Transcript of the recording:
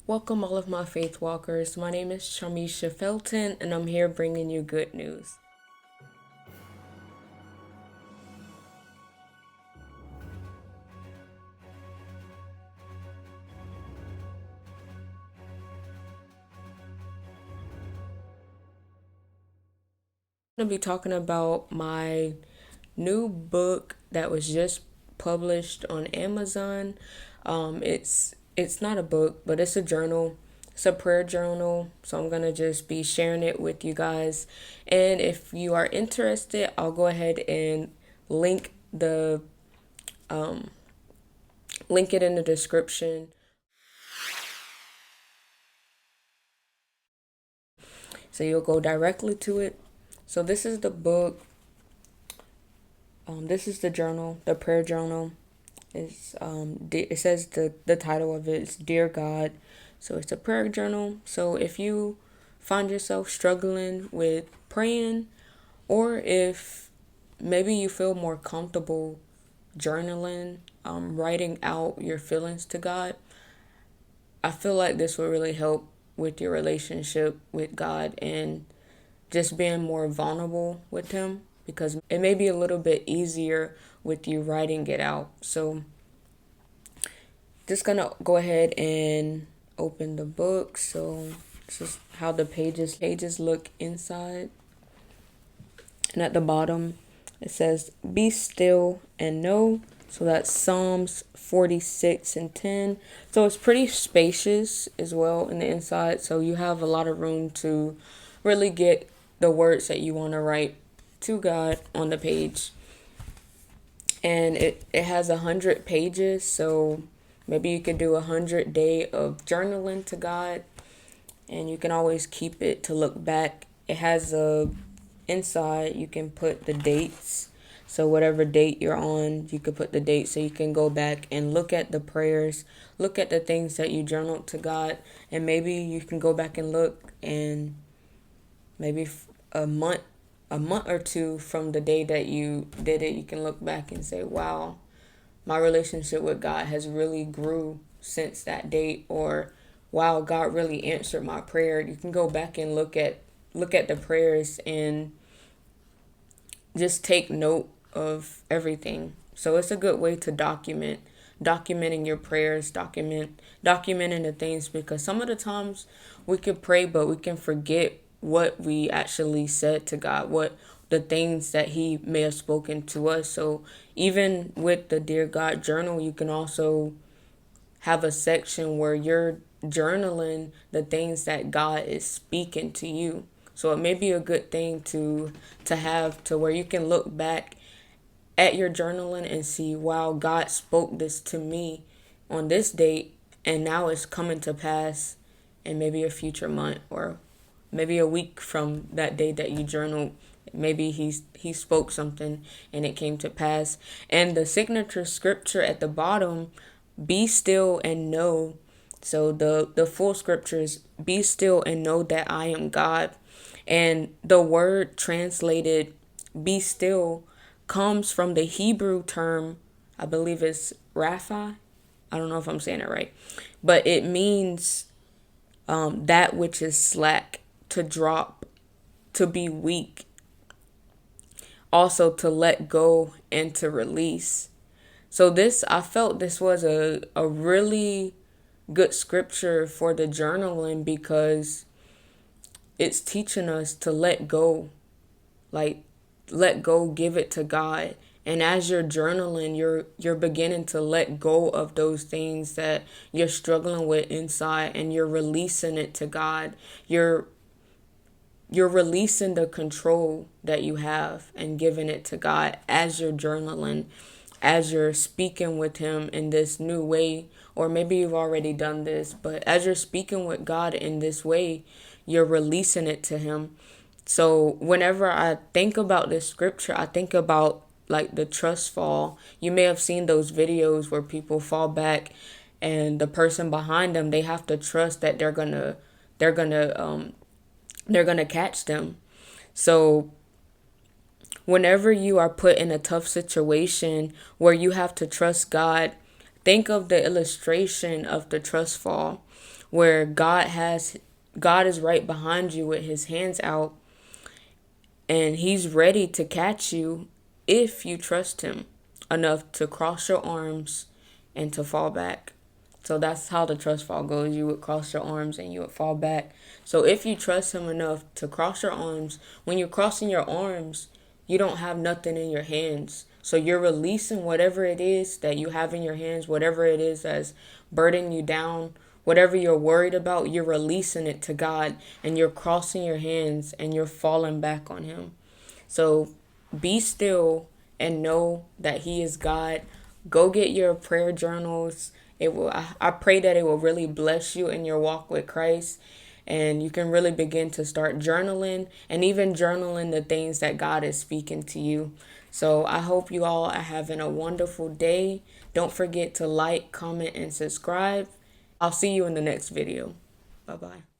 Welcome, all of my faith walkers. My name is Shamisha Felton, and I'm here bringing you good news. I'm going to be talking about my new book that was just published on Amazon. It's not a book, but it's a journal. It's a prayer journal, so I'm gonna just be sharing it with you guys. And if you are interested, I'll go ahead and link the link it in the description. So you'll go directly to it. So this is the book. This is the journal, the prayer journal. It says the title of it is Dear God. So it's a prayer journal. So if you find yourself struggling with praying, or if maybe you feel more comfortable journaling, writing out your feelings to God, I feel like this will really help with your relationship with God and just being more vulnerable with Him, because it may be a little bit easier with you writing it out. So just gonna go ahead and open the book. So this is how the pages look inside. And at the bottom it says, "Be still and know." So that's Psalms 46 and 10. So it's pretty spacious as well in the inside. So you have a lot of room to really get the words that you want to write to God on the page. And it has 100 pages. So maybe you could do 100 day of journaling to God. And you can always keep it to look back. It has a inside you can put the dates. So whatever date you're on, you could put the date so you can go back and look at the prayers, look at the things that you journaled to God, and maybe you can go back and look, and maybe a month or two from the day that you did it, you can look back and say, "Wow, my relationship with God has really grew since that date," or "Wow, God really answered my prayer." You can go back and look at the prayers and just take note of everything. So it's a good way to documenting your prayers, documenting the things, because some of the times we could pray but we can forget what we actually said to God, what the things that He may have spoken to us. So even with the Dear God journal, you can also have a section where you're journaling the things that God is speaking to you. So it may be a good thing to have, to where you can look back at your journaling and see, "Wow, God spoke this to me on this date, and now it's coming to pass in maybe a future month, or maybe a week from that day that you journaled. Maybe he spoke something and it came to pass." And the signature scripture at the bottom, "Be still and know." So the full scriptures, "Be still and know that I am God." And the word translated "be still" comes from the Hebrew term, I believe it's Rapha. I don't know if I'm saying it right, but it means that which is slack, to drop, to be weak, also to let go and to release. So I felt this was a really good scripture for the journaling, because it's teaching us to let go, like let go, give it to God. And as you're journaling, you're beginning to let go of those things that you're struggling with inside, and you're releasing it to God. You're releasing the control that you have and giving it to God as you're journaling, as you're speaking with Him in this new way. Or maybe you've already done this, but as you're speaking with God in this way, you're releasing it to Him. So whenever I think about this scripture, I think about like the trust fall. You may have seen those videos where people fall back, and the person behind them, they have to trust that they're gonna they're gonna catch them. So whenever you are put in a tough situation where you have to trust God Think of the illustration of the trust fall where God is right behind you with his hands out, and he's ready to catch you if you trust him enough to cross your arms and to fall back. So that's how the trust fall goes. You would cross your arms and you would fall back. So if you trust him enough to cross your arms, when you're crossing your arms, you don't have nothing in your hands. So you're releasing whatever it is that you have in your hands, whatever it is that's burdening you down, whatever you're worried about, you're releasing it to God, and you're crossing your hands and you're falling back on him. So be still and know that he is God. Go get your prayer journals. I pray that it will really bless you in your walk with Christ, and you can really begin to start journaling, and even journaling the things that God is speaking to you. So I hope you all are having a wonderful day. Don't forget to like, comment, and subscribe. I'll see you in the next video. Bye-bye.